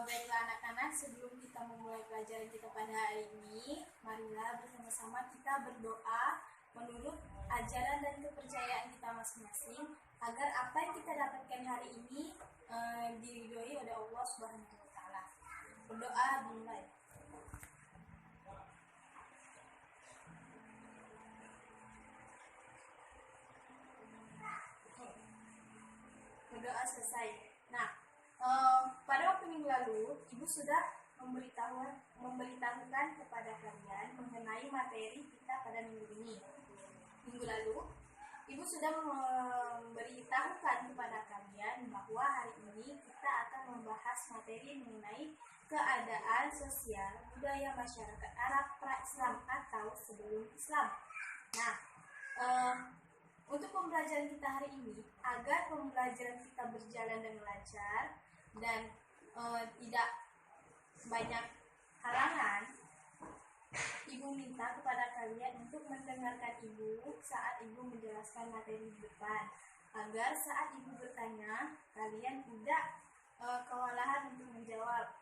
Baiklah anak-anak, sebelum kita memulai pelajaran kita pada hari ini, marilah bersama-sama kita berdoa menurut ajaran dan kepercayaan kita masing-masing, agar apa yang kita dapatkan hari ini diridhoi oleh Allah Subhanahu wa Ta'ala. Berdoa dimulai. Berdoa selesai. Nah, pada waktu minggu lalu, Ibu sudah memberitahukan kepada kalian mengenai materi kita pada minggu ini. Minggu lalu, Ibu sudah memberitahukan kepada kalian bahwa hari ini kita akan membahas materi mengenai keadaan sosial budaya masyarakat Arab pra-Islam atau sebelum Islam. Nah, untuk pembelajaran kita hari ini, agar pembelajaran kita berjalan dengan lancar dan tidak banyak halangan, Ibu minta kepada kalian untuk mendengarkan Ibu saat Ibu menjelaskan materi di depan, agar saat Ibu bertanya, kalian tidak kewalahan untuk menjawab.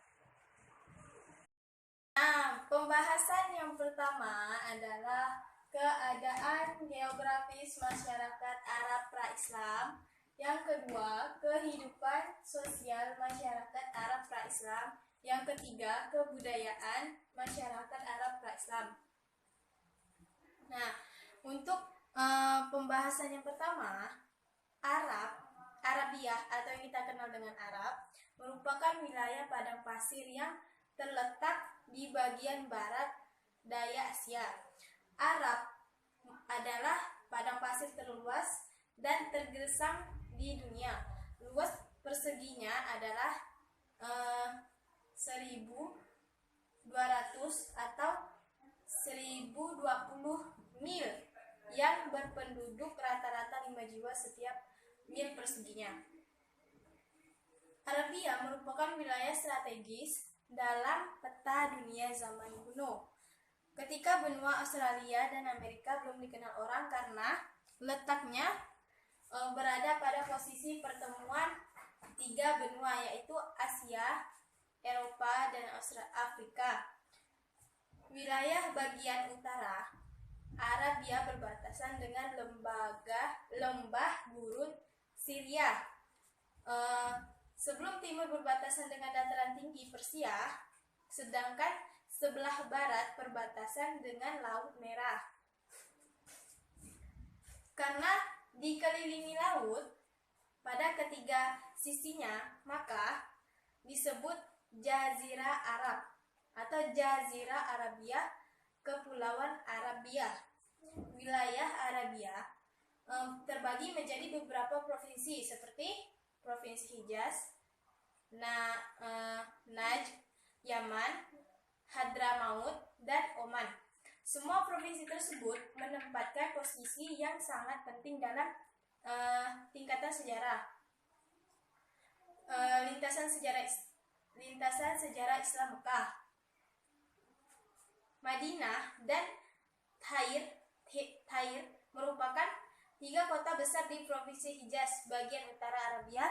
Nah, pembahasan yang pertama adalah keadaan geografis masyarakat Arab pra-Islam. Yang kedua, kehidupan sosial masyarakat Arab pra-Islam. Yang ketiga, kebudayaan masyarakat Arab pra-Islam. Nah, untuk pembahasan yang pertama, Arabiah atau yang kita kenal dengan Arab merupakan wilayah padang pasir yang terletak di bagian barat daya Asia. Arab adalah padang pasir terluas dan tergesang di dunia. Luas perseginya adalah 1.200 atau 1.020 mil yang berpenduduk rata-rata 5 jiwa setiap mil perseginya. Arabia merupakan wilayah strategis dalam peta dunia zaman kuno. Ketika benua Australia dan Amerika belum dikenal orang karena letaknya berada pada posisi pertemuan tiga benua, yaitu Asia, Eropa, dan Afrika. Wilayah bagian utara Arabia berbatasan dengan lembah gurun Syria. Sebelum timur berbatasan dengan dataran tinggi Persia, sedangkan sebelah barat perbatasan dengan Laut Merah. Karena dikelilingi laut pada ketiga sisinya, maka disebut Jazirah Arab atau Jazirah Arabia, Kepulauan Arabia. Wilayah Arabia terbagi menjadi beberapa provinsi seperti Provinsi Hijaz, Najd, Yaman, Hadramaut, dan Oman. Semua provinsi tersebut menempatkan posisi yang sangat penting dalam tingkatan sejarah. Lintasan sejarah Islam Mekah, Madinah, dan Tair merupakan tiga kota besar di Provinsi Hijaz bagian utara Arabia.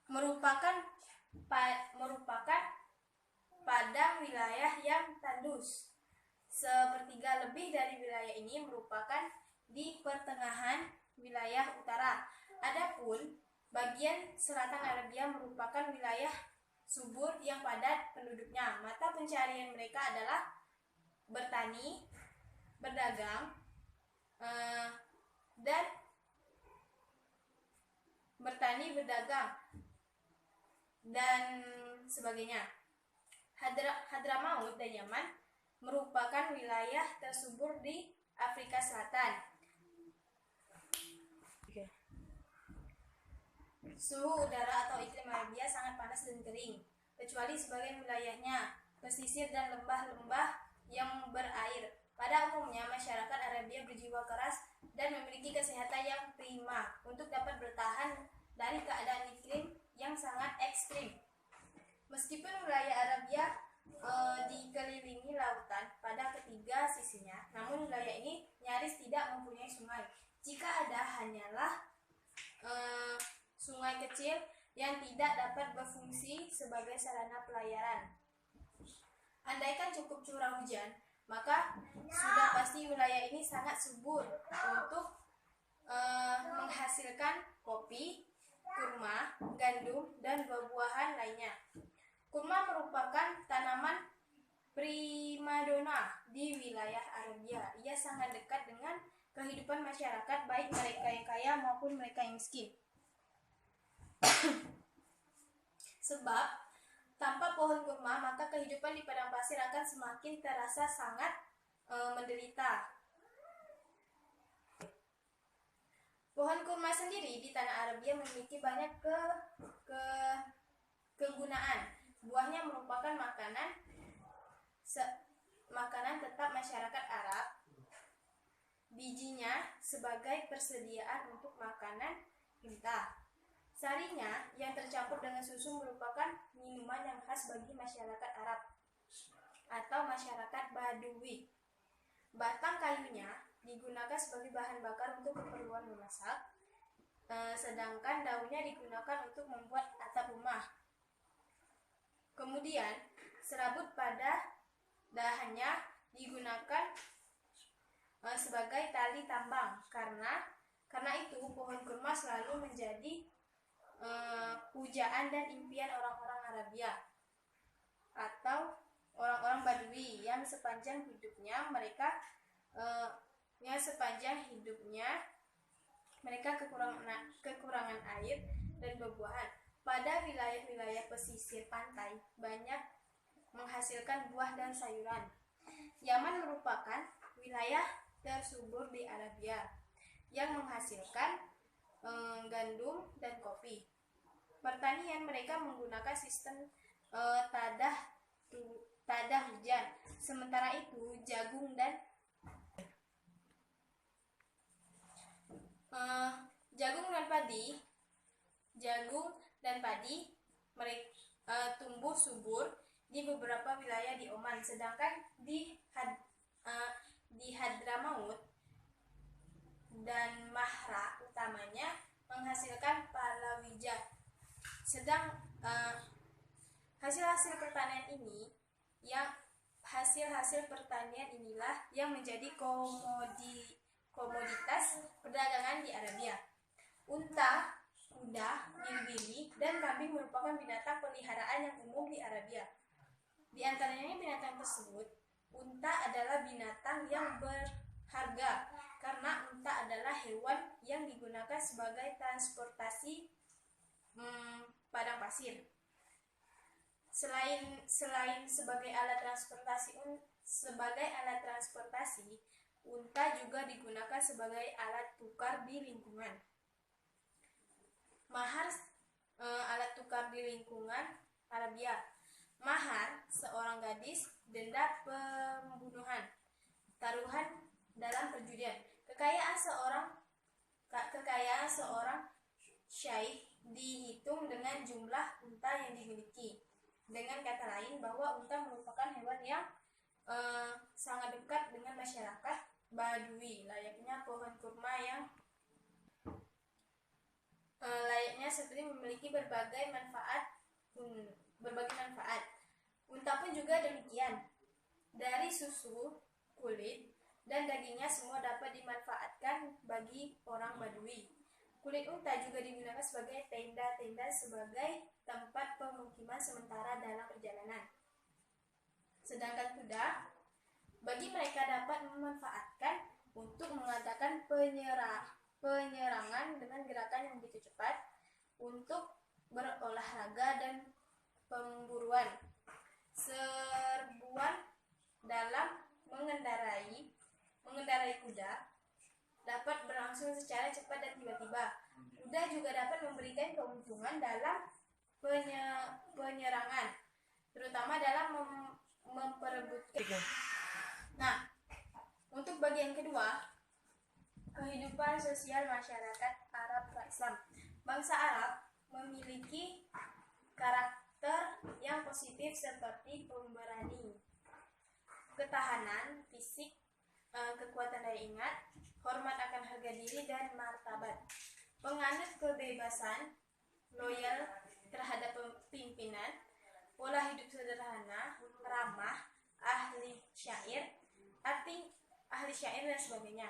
Merupakan padang wilayah yang tandus. Sepertiga lebih dari wilayah ini merupakan di pertengahan wilayah utara. Adapun bagian selatan Arabia merupakan wilayah subur yang padat penduduknya. Mata pencarian mereka adalah bertani, berdagang, dan sebagainya. Hadramaut dan Yaman merupakan wilayah tersubur di Afrika Selatan. Suhu udara atau iklim Arabia sangat panas dan kering, kecuali sebagian wilayahnya pesisir dan lembah-lembah yang berair. Pada umumnya, masyarakat Arabia berjiwa keras dan memiliki kesehatan yang prima untuk dapat bertahan dari keadaan iklim yang sangat ekstrim. Meskipun wilayah Arabia dikelilingi lautan pada ketiga sisinya, namun wilayah ini nyaris tidak mempunyai sungai. Jika ada, hanyalah sungai kecil yang tidak dapat berfungsi sebagai sarana pelayaran. Andaikan cukup curah hujan, maka sudah pasti wilayah ini sangat subur untuk menghasilkan kopi, kurma, gandum, dan buah-buahan lainnya. Kurma merupakan tanaman primadona di wilayah Arabia. Ia sangat dekat dengan kehidupan masyarakat, baik mereka yang kaya maupun mereka yang miskin. Sebab tanpa pohon kurma, maka kehidupan di padang pasir akan semakin terasa sangat menderita. Pohon kurma sendiri di tanah Arabia memiliki banyak kegunaan. Buahnya merupakan makanan tetap masyarakat Arab. Bijinya sebagai persediaan untuk makanan unta. Sarinya yang tercampur dengan susu merupakan minuman yang khas bagi masyarakat Arab atau masyarakat Badui. Batang kayunya digunakan sebagai bahan bakar untuk keperluan memasak, sedangkan daunnya digunakan untuk membuat atap rumah. Kemudian, serabut pada dahannya digunakan sebagai tali tambang. Karena itu pohon kurma selalu menjadi pujaan dan impian orang-orang Arabia atau orang-orang Badui yang sepanjang hidupnya mereka kekurangan air dan buah-buahan. Pada wilayah-wilayah pesisir pantai banyak menghasilkan buah dan sayuran. Yaman merupakan wilayah tersubur di Arabia yang menghasilkan gandum dan kopi. Pertanian mereka menggunakan sistem tadah hujan. Sementara itu jagung dan padi mereka tumbuh subur di beberapa wilayah di Oman, sedangkan di Hadramaut dan Mahra utamanya menghasilkan palawija. Hasil-hasil pertanian inilah yang menjadi komoditas perdagangan di Arabia. Unta, kuda, biri-biri, dan kambing merupakan binatang peliharaan yang umum di Arabia. Di antaranya binatang tersebut, unta adalah binatang yang berharga karena unta adalah hewan yang digunakan sebagai transportasi padang pasir. Selain sebagai alat transportasi, unta juga digunakan sebagai alat tukar di lingkungan. Mahar alat tukar di lingkungan Arabia. Mahar seorang gadis, denda pembunuhan, taruhan dalam perjudian. Kekayaan seorang syaikh dihitung dengan jumlah unta yang dimiliki. Dengan kata lain, bahwa unta merupakan hewan yang sangat dekat dengan masyarakat Badui, layaknya pohon kurma yang layaknya seperti memiliki berbagai manfaat. Unta pun juga demikian. Dari susu, kulit, dan dagingnya semua dapat dimanfaatkan bagi orang Badui. Kulit unta juga digunakan sebagai tenda-tenda sebagai tempat pemukiman sementara dalam perjalanan. Sedangkan kuda, bagi mereka dapat memanfaatkan untuk mengadakan penyerangan dengan gerakan yang begitu cepat, untuk berolahraga dan pemburuan. Serbuan dalam mengendarai kuda dapat berlangsung secara cepat dan tiba-tiba. Kuda juga dapat memberikan keuntungan dalam penyerangan, terutama dalam memperebutkan. Nah, untuk bagian kedua, kehidupan sosial masyarakat Arab Islam. Bangsa Arab memiliki karakter yang positif seperti pemberani, ketahanan fisik, kekuatan daya ingat, hormat akan harga diri dan martabat, penganut kebebasan, loyal terhadap pimpinan, pola hidup sederhana, ramah, ahli syair, dan sebagainya.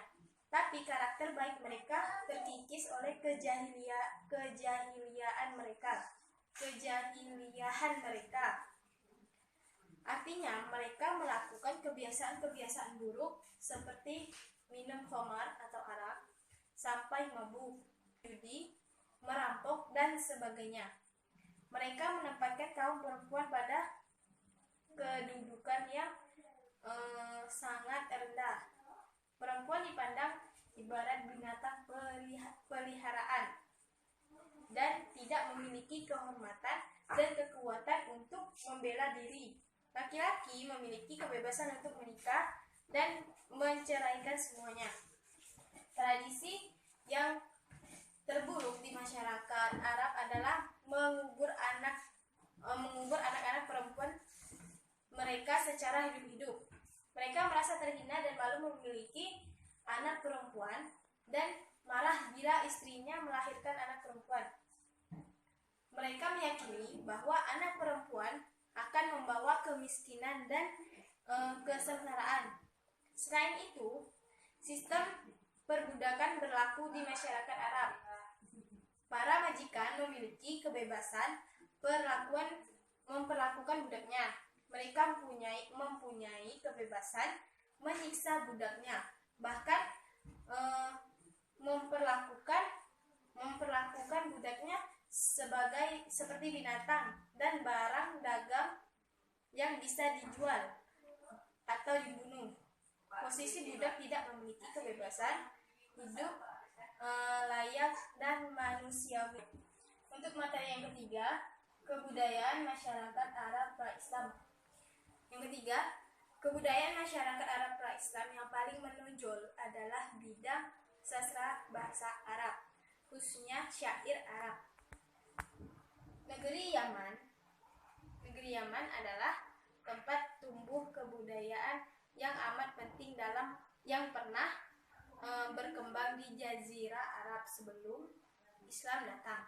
Tapi karakter baik mereka terkikis oleh kejahiliaan mereka. Artinya mereka melakukan kebiasaan-kebiasaan buruk seperti minum khamar atau arak, sampai mabuk, judi, merampok, dan sebagainya. Mereka menempatkan kaum perempuan pada kedudukan yang sangat rendah. Perempuan dipandang ibarat binatang peliharaan dan tidak memiliki kehormatan dan kekuatan untuk membela diri. Laki-laki memiliki kebebasan untuk menikah dan menceraikan semuanya. Tradisi yang terburuk di masyarakat Arab adalah mengubur anak-anak perempuan mereka secara hidup-hidup. Mereka merasa terhina dan malu memiliki anak perempuan dan marah bila istrinya melahirkan anak perempuan. Mereka meyakini bahwa anak perempuan akan membawa kemiskinan dan kesengsaraan. Selain itu, sistem perbudakan berlaku di masyarakat Arab. Para majikan memiliki kebebasan memperlakukan budaknya. Mereka mempunyai kebebasan menyiksa budaknya, bahkan memperlakukan budaknya seperti binatang dan barang dagang yang bisa dijual atau dibunuh. Posisi budak tidak memiliki kebebasan hidup layak dan manusiawi. Untuk materi yang ketiga, kebudayaan masyarakat Arab pra-Islam. Yang ketiga, kebudayaan masyarakat Arab pra-Islam yang paling menonjol adalah bidang sastra bahasa Arab, khususnya syair Arab. Negeri Yaman adalah tempat tumbuh kebudayaan yang amat penting yang pernah berkembang di Jazirah Arab sebelum Islam datang.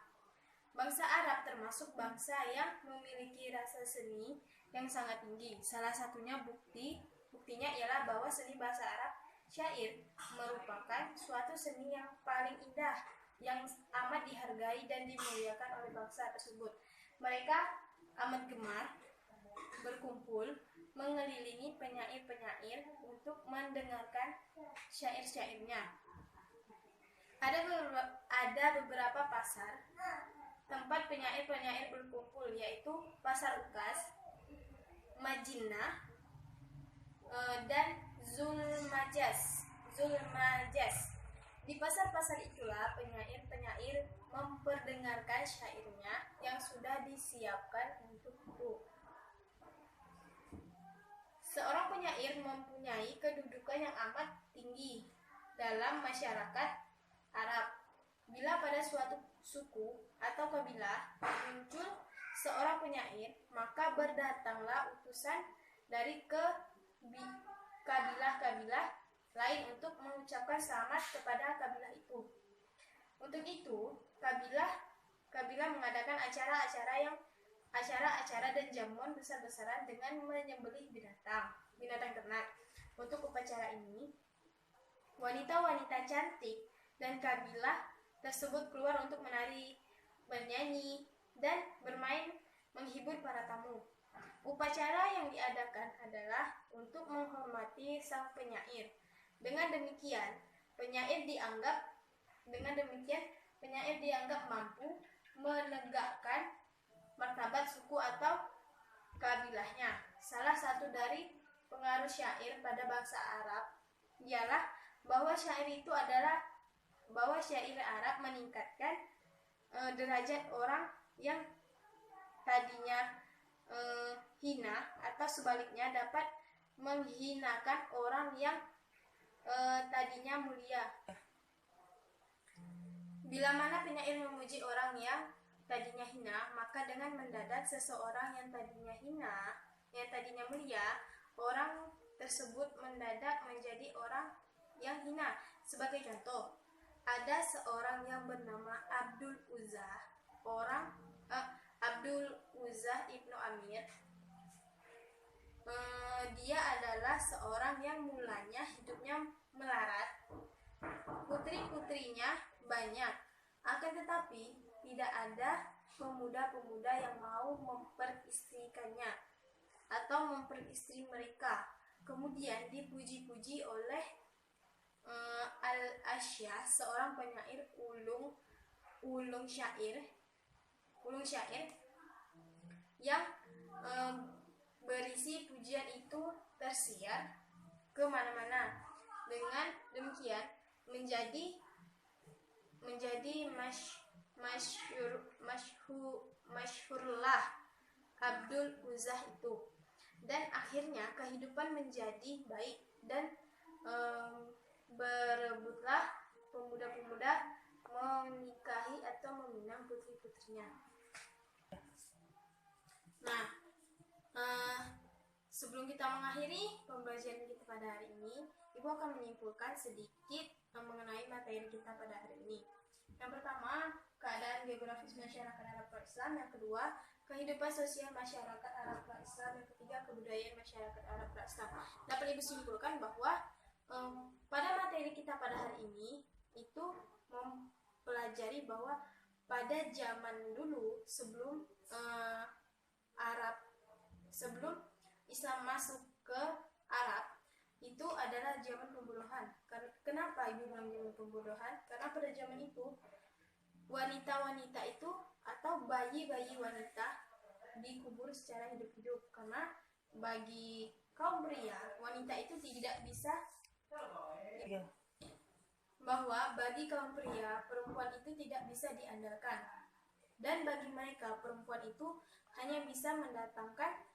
Bangsa Arab termasuk bangsa yang memiliki rasa seni yang sangat tinggi. Salah satunya buktinya ialah bahwa seni bahasa Arab syair merupakan suatu seni yang paling indah, yang amat dihargai dan dimuliakan oleh bangsa tersebut. Mereka amat gemar berkumpul mengelilingi penyair-penyair untuk mendengarkan syair-syairnya. Ada beberapa pasar tempat penyair-penyair berkumpul, yaitu Pasar Ukas, Majinah, dan Zulmajas. Di pasar-pasar itulah penyair-penyair memperdengarkan syairnya yang sudah disiapkan untukku. Seorang penyair mempunyai kedudukan yang amat tinggi dalam masyarakat Arab. Bila pada suatu suku atau kabilah muncul seorang penyair, maka berdatanglah utusan dari kabilah-kabilah lain untuk mengucapkan selamat kepada kabilah itu. Untuk itu, kabilah mengadakan acara-acara dan jamuan besar-besaran dengan menyembelih binatang ternak. Untuk upacara ini, wanita-wanita cantik dan kabilah tersebut keluar untuk menari, bernyanyi, dan bermain menghibur para tamu. Upacara yang diadakan adalah untuk menghormati sang penyair. Dengan demikian, penyair dianggap mampu menegakkan martabat suku atau kabilahnya. Salah satu dari pengaruh syair pada bangsa Arab ialah bahwa syair Arab meningkatkan derajat orang yang tadinya hina, atau sebaliknya dapat menghinakan orang yang tadinya mulia. Bila mana penyair memuji orang yang tadinya hina, maka dengan mendadak seseorang yang tadinya mulia, orang tersebut mendadak menjadi orang yang hina. Sebagai contoh, ada seorang yang bernama Abdul Uzza. orang Abdul Uzza ibnu Amir. Dia adalah seorang yang mulanya hidupnya melarat. Putri-putrinya banyak, akan tetapi tidak ada pemuda-pemuda yang mau memperistrikannya atau memperistri mereka. Kemudian dipuji-puji oleh Al-Asyah, seorang penyair ulung syair yang berisi pujian itu tersiar ke mana-mana. Dengan demikian menjadi masyhurlah Abdul Uzzah itu, dan akhirnya kehidupan menjadi baik dan berebutlah pemuda-pemuda menikahi atau meminang putri-putrinya. Nah, sebelum kita mengakhiri pembelajaran kita pada hari ini, Ibu akan menyimpulkan sedikit mengenai materi kita pada hari ini. Yang pertama, keadaan geografis masyarakat Arab Islam. Yang kedua, kehidupan sosial masyarakat Arab Islam. Yang ketiga, kebudayaan masyarakat Arab Islam. Dapat Ibu simpulkan bahwa pada materi kita pada hari ini itu mempelajari bahwa pada zaman dulu sebelum sebelum Islam masuk ke Arab, itu adalah zaman pembunuhan. Kenapa Ibu bilang zaman pembunuhan? Karena pada zaman itu wanita-wanita itu atau bayi-bayi wanita dikubur secara hidup-hidup, karena bagi kaum pria wanita itu tidak bisa, bahwa bagi kaum pria perempuan itu tidak bisa diandalkan, dan bagi mereka perempuan itu hanya bisa mendatangkan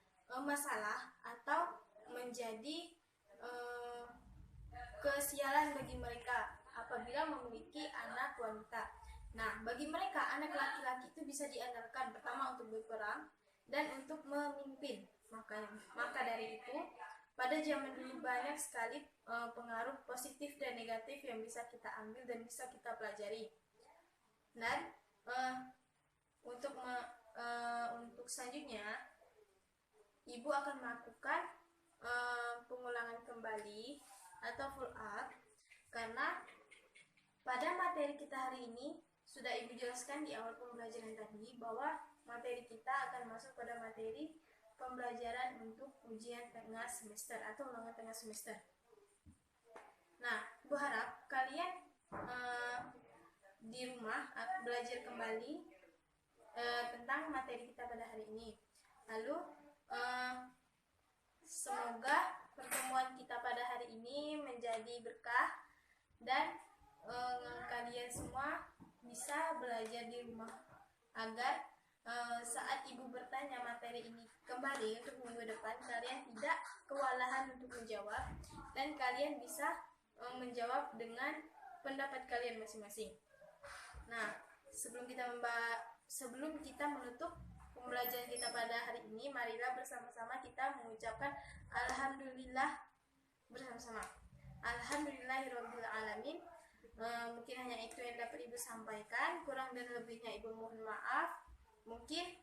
masalah atau menjadi kesialan bagi mereka apabila memiliki anak wanita. Nah, bagi mereka anak laki-laki itu bisa diandalkan, pertama untuk berperang dan untuk memimpin. Maka dari itu pada zaman dulu banyak sekali pengaruh positif dan negatif yang bisa kita ambil dan bisa kita pelajari. Dan untuk selanjutnya Ibu akan melakukan pengulangan kembali atau full up, karena pada materi kita hari ini sudah Ibu jelaskan di awal pembelajaran tadi bahwa materi kita akan masuk pada materi pembelajaran untuk ujian tengah semester atau ulangan tengah semester. Nah, Ibu harap kalian di rumah belajar kembali tentang materi kita pada hari ini. Lalu semoga pertemuan kita pada hari ini menjadi berkah dan kalian semua bisa belajar di rumah agar saat Ibu bertanya materi ini kembali untuk minggu depan, kalian tidak kewalahan untuk menjawab dan kalian bisa menjawab dengan pendapat kalian masing-masing. Nah, sebelum kita menutup pembelajaran kita pada hari ini, marilah bersama-sama kita mengucapkan alhamdulillah bersama-sama. Alhamdulillahirabbil alamin. Mungkin hanya itu yang dapat Ibu sampaikan, kurang dan lebihnya Ibu mohon maaf. Mungkin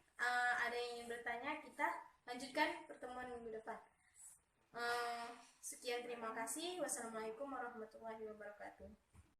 ada yang ingin bertanya, kita lanjutkan pertemuan minggu depan. Sekian, terima kasih. Wassalamualaikum warahmatullahi wabarakatuh.